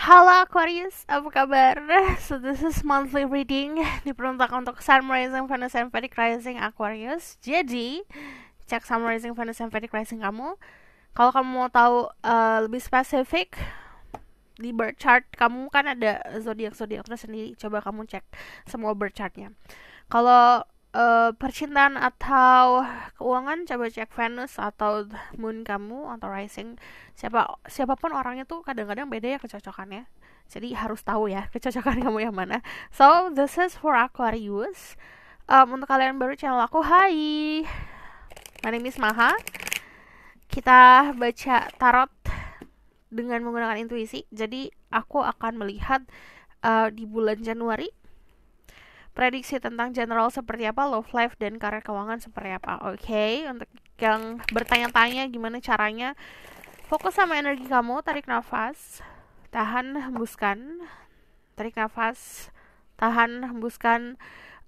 Halo Aquarius, apa kabar? So this is monthly reading diperuntukkan untuk Sun Rising, Venus, and Vedic Rising Aquarius. Jadi, cek Sun Rising, Venus, and Vedic Rising kamu. Kalau kamu mau tahu lebih spesifik, di birth chart kamu kan ada zodiak-zodiak tersendiri. Coba kamu cek semua birth chartnya. Kalau percintaan atau keuangan, coba cek Venus atau Moon kamu atau Rising. Siapapun orangnya tuh kadang-kadang beda ya kecocokannya. Jadi harus tahu ya kecocokan kamu yang mana. So this is for Aquarius. Untuk kalian baru channel aku, hai. My name is Maha. Kita baca tarot dengan menggunakan intuisi. Jadi aku akan melihat di bulan Januari prediksi tentang general seperti apa, love life dan karir keuangan seperti apa. Oke, untuk yang bertanya-tanya gimana caranya, fokus sama energi kamu, tarik nafas, tahan, hembuskan, tarik nafas, tahan, hembuskan,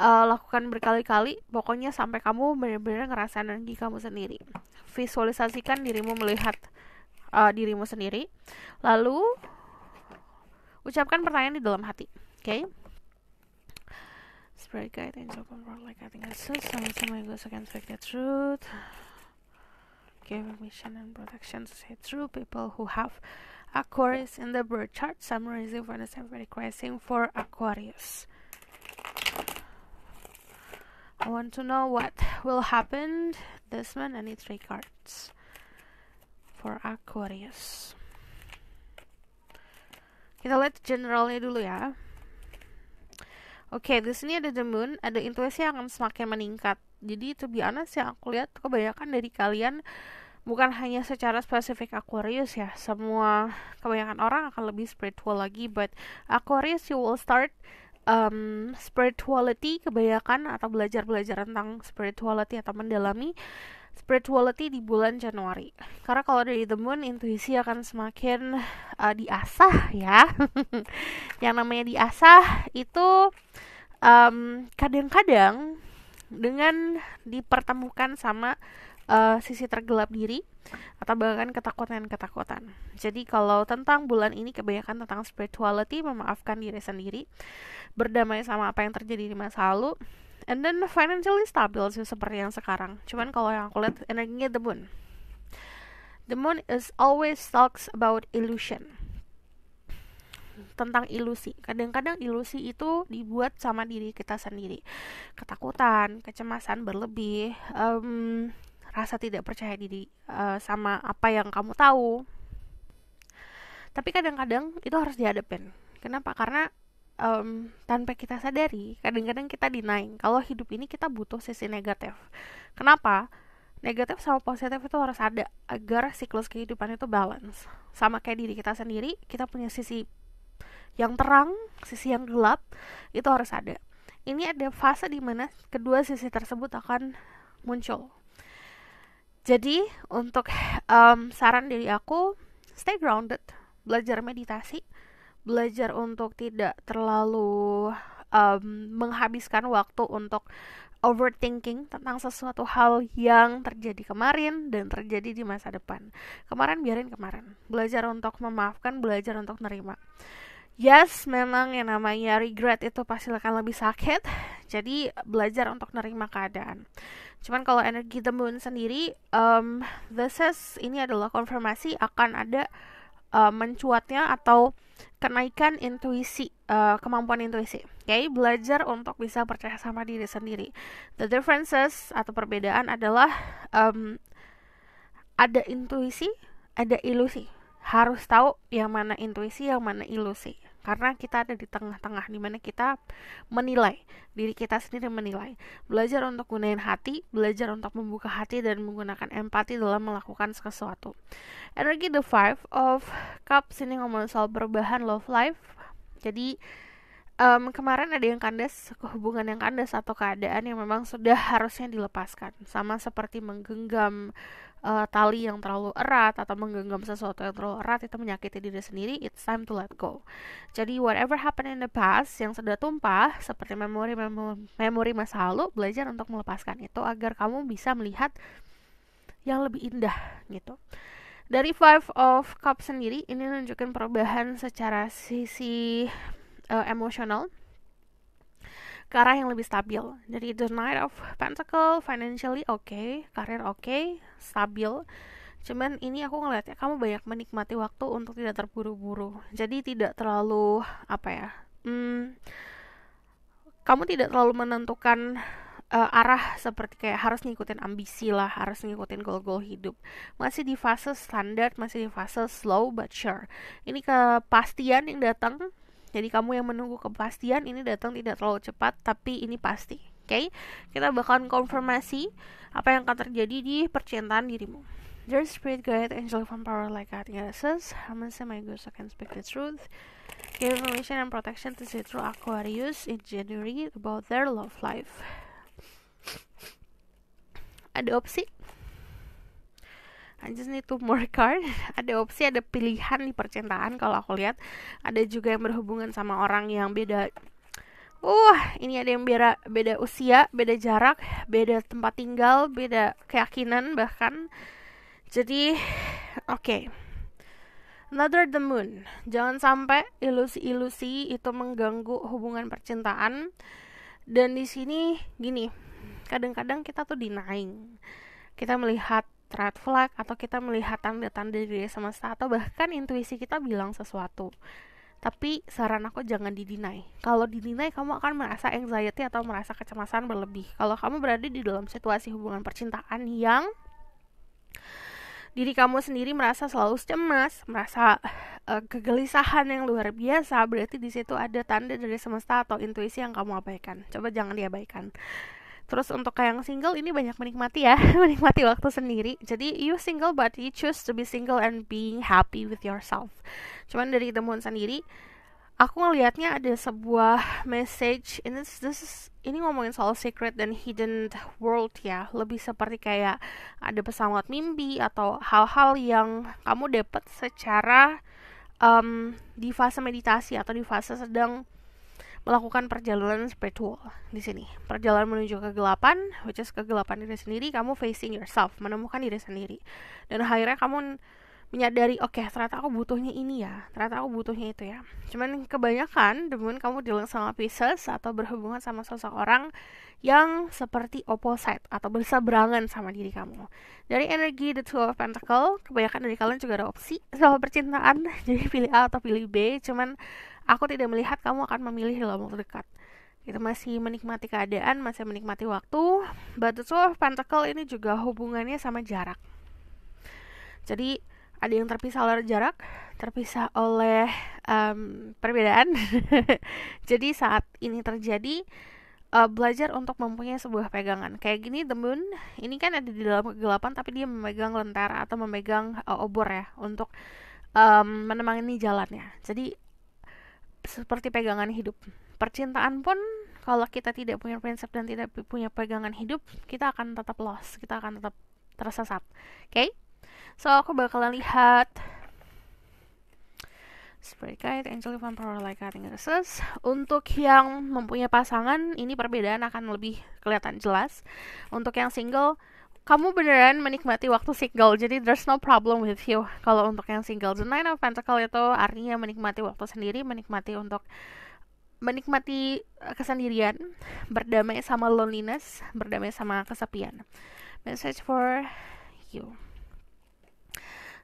lakukan berkali-kali, pokoknya sampai kamu benar-benar ngerasain energi kamu sendiri. Visualisasikan dirimu melihat dirimu sendiri, lalu ucapkan pertanyaan di dalam hati. Oke? Spirit guide, angel control, like I think I said, some goes against the truth. Give permission and protection to say true. People who have Aquarius in the birth chart, Sun Rising, Venus, and Vedic Rising for Aquarius. I want to know what will happen this month. I need 3 cards for Aquarius. Kita lihat generalnya dulu ya. Oke, di sini ada the moon, ada intuisi yang akan semakin meningkat. Jadi to be honest yang aku lihat kebanyakan dari kalian bukan hanya secara spesifik Aquarius ya, semua kebanyakan orang akan lebih spiritual lagi. But Aquarius, you will start spirituality kebanyakan atau belajar tentang spirituality atau mendalami spirituality di bulan Januari. Karena kalau dari the moon, intuisi akan semakin diasah ya. Yang namanya diasah itu kadang-kadang dengan dipertemukan sama sisi tergelap diri atau bahkan ketakutan. Jadi kalau tentang bulan ini kebanyakan tentang spirituality, memaafkan diri sendiri, berdamai sama apa yang terjadi di masa lalu, and then financially stable sih seperti yang sekarang. Cuman kalau yang aku lihat energinya the moon. The moon is always talks about illusion. Tentang ilusi. Kadang-kadang ilusi itu dibuat sama diri kita sendiri. Ketakutan, kecemasan berlebih, rasa tidak percaya diri sama apa yang kamu tahu. Tapi kadang-kadang itu harus dihadapin. Kenapa? Karena tanpa kita sadari, kadang-kadang kita denying kalau hidup ini kita butuh sisi negatif. Kenapa? Negatif sama positif itu harus ada agar siklus kehidupan itu balance. Sama kayak diri kita sendiri, kita punya sisi yang terang, sisi yang gelap, itu harus ada. Ini ada fase di mana kedua sisi tersebut akan muncul. Jadi untuk saran dari aku, stay grounded, belajar meditasi, belajar untuk tidak terlalu menghabiskan waktu untuk overthinking tentang sesuatu hal yang terjadi kemarin dan terjadi di masa depan. Kemarin biarin kemarin. Belajar untuk memaafkan, belajar untuk nerima. Yes, memang yang namanya regret itu pasti akan lebih sakit. Jadi belajar untuk nerima keadaan. Cuman kalau energi the moon sendiri, ini adalah konfirmasi akan ada mencuatnya atau kenaikan intuisi, kemampuan intuisi. Okay? Belajar untuk bisa percaya sama diri sendiri. The differences atau perbedaan adalah ada intuisi, ada ilusi. Harus tahu yang mana intuisi, yang mana ilusi. Karena kita ada di tengah-tengah, di mana kita menilai, diri kita sendiri menilai. Belajar untuk gunain hati, belajar untuk membuka hati dan menggunakan empati dalam melakukan sesuatu. Energi the 5 of Cups ini ngomong soal perubahan love life. Jadi kemarin ada yang kandas, hubungan yang kandas atau keadaan yang memang sudah harusnya dilepaskan. Sama seperti menggenggam tali yang terlalu erat atau menggenggam sesuatu yang terlalu erat, itu menyakiti diri sendiri. It's time to let go. Jadi whatever happened in the past yang sudah tumpah seperti memori masa lalu, belajar untuk melepaskan itu agar kamu bisa melihat yang lebih indah gitu. Dari Five of Cups sendiri, ini menunjukkan perubahan secara sisi emosional ke arah yang lebih stabil. Dari The Knight of Pentacle, financially oke, karir oke, stabil. Cuman ini aku ngeliatnya kamu banyak menikmati waktu untuk tidak terburu-buru. Jadi tidak terlalu kamu tidak terlalu menentukan arah seperti kayak harus ngikutin ambisi lah, harus ngikutin goal-goal hidup. Masih di fase standar, masih di fase slow but sure. Ini kepastian yang datang. Jadi kamu yang menunggu kepastian ini datang tidak terlalu cepat, tapi ini pasti. Oke? Kita bakalan konfirmasi apa yang akan terjadi di percintaan dirimu. Dear Spirit Guide, Angel from Power like God Goddesses, I'm say my ghost I can speak the truth. Give information and protection to see through Aquarius in January about their love life. Ada opsi. I just need two more card. Ada opsi, ada pilihan di percintaan kalau aku lihat. Ada juga yang berhubungan sama orang yang beda. Ini ada yang beda usia, beda jarak, beda tempat tinggal, beda keyakinan bahkan. Jadi, oke. Another the moon. Jangan sampai ilusi-ilusi itu mengganggu hubungan percintaan. Dan di sini gini, kadang-kadang kita tuh denying. Kita melihat red flag atau kita melihat tanda-tanda dari semesta atau bahkan intuisi kita bilang sesuatu. Tapi saran aku jangan didinai. Kalau didinai kamu akan merasa anxiety atau merasa kecemasan berlebih. Kalau kamu berada di dalam situasi hubungan percintaan yang diri kamu sendiri merasa selalu cemas, merasa kegelisahan yang luar biasa, berarti di situ ada tanda dari semesta atau intuisi yang kamu abaikan. Coba jangan diabaikan. Terus untuk yang single ini banyak menikmati ya, menikmati waktu sendiri. Jadi you single but you choose to be single and being happy with yourself. Cuman dari temuan sendiri, aku ngelihatnya ada sebuah message. Ini ngomongin soal secret dan hidden world ya. Lebih seperti kayak ada pesawat mimpi atau hal-hal yang kamu dapat secara di fase meditasi atau di fase sedang melakukan perjalanan spiritual di sini. Perjalanan menuju kegelapan, which is kegelapan diri sendiri, kamu facing yourself, menemukan diri sendiri. Dan akhirnya kamu menyadari, oke, ternyata aku butuhnya ini ya, ternyata aku butuhnya itu ya. Cuman kebanyakan, demen kamu dealing sama Pisces atau berhubungan sama seseorang yang seperti opposite atau berseberangan sama diri kamu. Dari energi The Two of Pentacle, kebanyakan dari kalian juga ada opsi soal percintaan, jadi pilih A atau pilih B. Cuman aku tidak melihat kamu akan memilih dalam waktu dekat. Kita masih menikmati keadaan, masih menikmati waktu. But The Two of Pentacle ini juga hubungannya sama jarak. Jadi ada yang terpisah oleh jarak, terpisah oleh perbedaan. Jadi saat ini terjadi, belajar untuk mempunyai sebuah pegangan. Kayak gini, the moon, ini kan ada di dalam kegelapan, tapi dia memegang lentera atau memegang obor ya, untuk menemani jalannya. Jadi seperti pegangan hidup. Percintaan pun kalau kita tidak punya prinsip dan tidak punya pegangan hidup, kita akan tetap lost, kita akan tetap tersesat. Okay? So aku bakalan lihat Spirit Guide, Angel from Power like God Goddesses. Untuk yang mempunyai pasangan, ini perbedaan akan lebih kelihatan jelas. Untuk yang single, kamu beneran menikmati waktu single, jadi there's no problem with you. Kalau untuk yang single, the Nine of Pentacle itu artinya menikmati waktu sendiri, menikmati kesendirian, berdamai sama loneliness, berdamai sama kesepian. Message for you.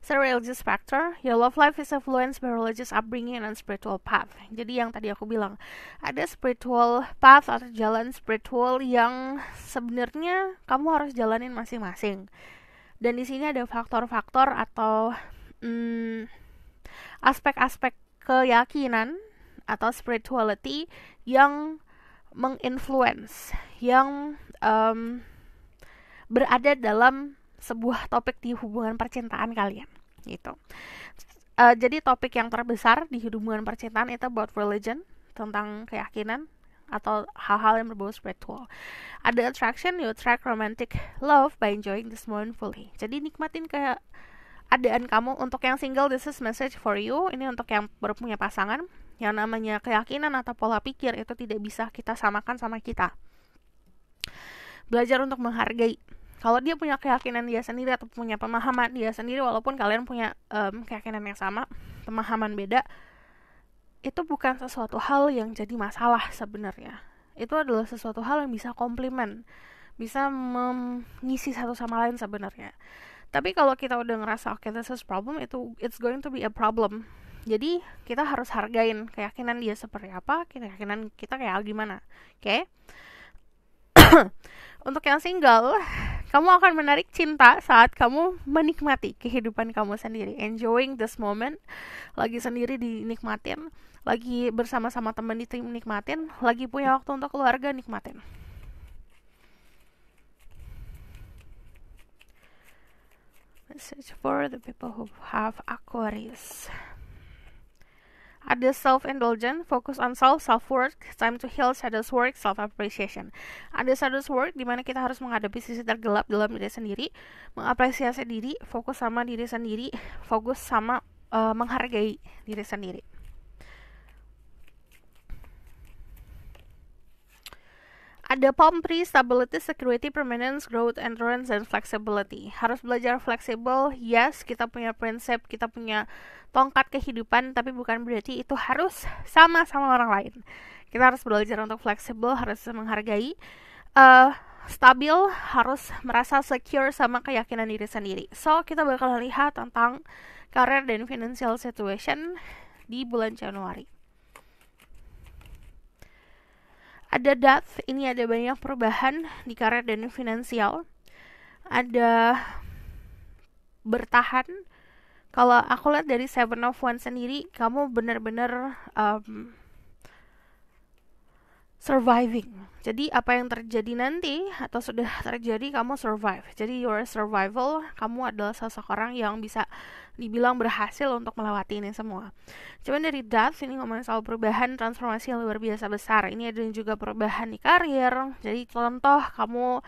Religious factor, your love life is influenced by religious upbringing and spiritual path. Jadi yang tadi aku bilang, ada spiritual path atau jalan spiritual yang sebenarnya kamu harus jalanin masing-masing. Dan di sini ada faktor-faktor atau aspek-aspek keyakinan atau spirituality yang menginfluence, yang berada dalam sebuah topik di hubungan percintaan kalian gitu. Jadi topik yang terbesar di hubungan percintaan itu about religion, tentang keyakinan atau hal-hal yang berbau spiritual. Ada attraction, you attract romantic love by enjoying this moment fully. Jadi nikmatin keadaan kamu. Untuk yang single, this is message for you. Ini untuk yang baru punya pasangan. Yang namanya keyakinan atau pola pikir itu tidak bisa kita samakan sama kita. Belajar untuk menghargai. Kalau dia punya keyakinan dia sendiri atau punya pemahaman dia sendiri, walaupun kalian punya keyakinan yang sama, pemahaman beda, itu bukan sesuatu hal yang jadi masalah sebenarnya. Itu adalah sesuatu hal yang bisa komplement, bisa mengisi satu sama lain sebenarnya. Tapi kalau kita udah ngerasa okay, this is problem, it's going to be a problem. Jadi kita harus hargain keyakinan dia seperti apa, keyakinan kita kayak gimana. Oke? Untuk yang single, kamu akan menarik cinta saat kamu menikmati kehidupan kamu sendiri, enjoying this moment, lagi sendiri dinikmatin, lagi bersama-sama teman dinikmatin, lagi punya waktu untuk keluarga nikmatin. Message for the people who have Aquarius. Ada self-indulgent, focus on self-worth, time to heal, shadows work, self-appreciation. Ada shadows work, dimana kita harus menghadapi sisi tergelap dalam diri sendiri, mengapresiasi diri, fokus sama diri sendiri, fokus sama menghargai diri sendiri. Ada palm tree, stability, security, permanence, growth, endurance, dan flexibility. Harus belajar fleksibel, yes, kita punya prinsip, kita punya tongkat kehidupan, tapi bukan berarti itu harus sama orang lain. Kita harus belajar untuk fleksibel, harus menghargai, stabil, harus merasa secure sama keyakinan diri sendiri. So, kita bakal lihat tentang career dan financial situation di bulan Januari. Ada death, ini ada banyak perubahan di karir dan finansial. Ada bertahan. Kalau aku lihat dari Seven of Wands sendiri, kamu benar-benar surviving. Jadi apa yang terjadi nanti atau sudah terjadi, kamu survive. Jadi your survival, kamu adalah seseorang yang bisa dibilang berhasil untuk melewati ini semua. Cuman dari death, ini ngomongin soal perubahan, transformasi yang luar biasa besar. Ini ada juga perubahan di karir. Jadi contoh, kamu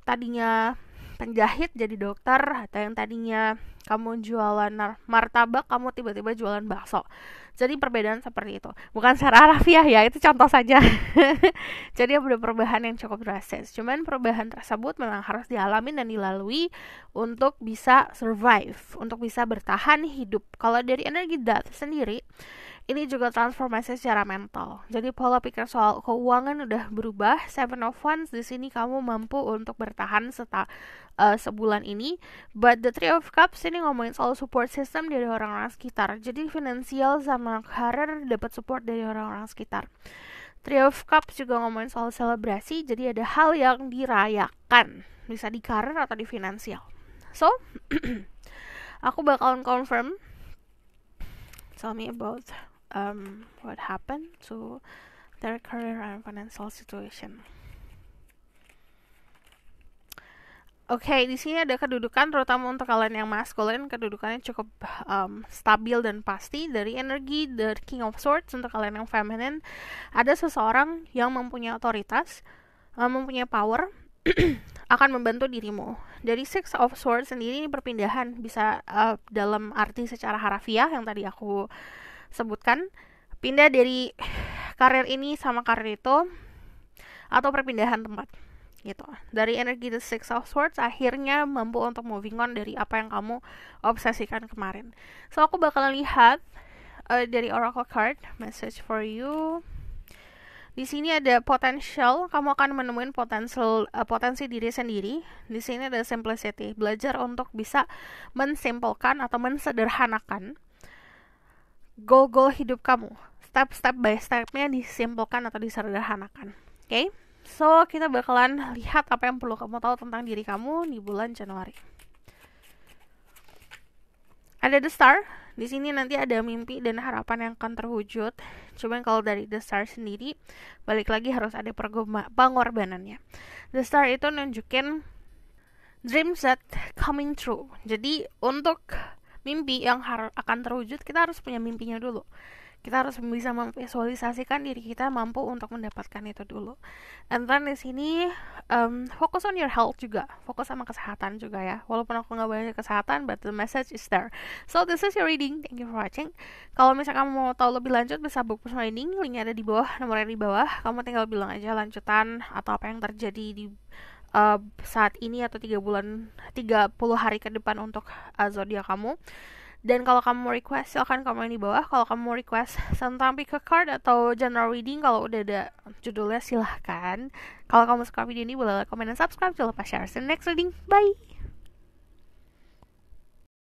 tadinya penjahit jadi dokter, atau yang tadinya kamu jualan martabak, kamu tiba-tiba jualan bakso. Jadi perbedaan seperti itu. Bukan secara harfiah ya, itu contoh saja. Jadi ada perubahan yang cukup drastis. Cuman perubahan tersebut memang harus dialami dan dilalui untuk bisa survive, untuk bisa bertahan hidup. Kalau dari energi death sendiri, ini juga transformasi secara mental. Jadi pola pikir soal keuangan udah berubah. Seven of Wands di sini kamu mampu untuk bertahan sebulan ini. But the Three of Cups ini ngomongin soal support system dari orang-orang sekitar. Jadi finansial sama karir dapat support dari orang-orang sekitar. Three of Cups juga ngomongin soal selebrasi. Jadi ada hal yang dirayakan, bisa di karir atau di finansial. So, aku bakalan confirm. Tell me about what happened to their career and financial situation. Oke, di sini ada kedudukan, terutama untuk kalian yang maskulin, kedudukannya cukup stabil dan pasti. Dari energi the King of Swords, untuk kalian yang feminine, ada seseorang yang mempunyai otoritas, mempunyai power, akan membantu dirimu. Dari Six of Swords sendiri perpindahan, bisa dalam arti secara harfiah yang tadi aku sebutkan, pindah dari karir ini sama karir itu, atau perpindahan tempat gitu. Dari energi the Six of Swords akhirnya mampu untuk moving on dari apa yang kamu obsesikan kemarin. So aku bakalan lihat dari Oracle card, message for you. Di sini ada potential, kamu akan menemukan potensi diri sendiri. Di sini ada simplicity, belajar untuk bisa mensimpelkan atau mensederhanakan goal-goal hidup kamu. Step by stepnya disimpulkan atau disederhanakan. Oke? So, kita bakalan lihat apa yang perlu kamu tahu tentang diri kamu di bulan Januari. Ada The Star. Di sini nanti ada mimpi dan harapan yang akan terwujud. Cuman kalau dari The Star sendiri, balik lagi harus ada pengorbanannya. The Star itu nunjukin dreams that coming true. Jadi, untuk mimpi yang akan terwujud, kita harus punya mimpinya dulu. Kita harus bisa memvisualisasikan diri kita mampu untuk mendapatkan itu dulu. And then di sini fokus on your health juga, fokus sama kesehatan juga ya. Walaupun aku nggak banyak kesehatan, but the message is there. So this is your reading. Thank you for watching. Kalau misalnya kamu mau tahu lebih lanjut, bisa book personal reading. Linknya ada di bawah, nomornya di bawah. Kamu tinggal bilang aja lanjutan atau apa yang terjadi di saat ini atau 30 hari ke depan untuk zodiak kamu. Dan kalau kamu mau request, silahkan komen di bawah. Kalau kamu mau request tentang pick a card atau general reading, kalau udah ada judulnya silahkan. Kalau kamu suka video ini, boleh like, comment, dan subscribe. Jangan lupa share. See you next reading. Bye!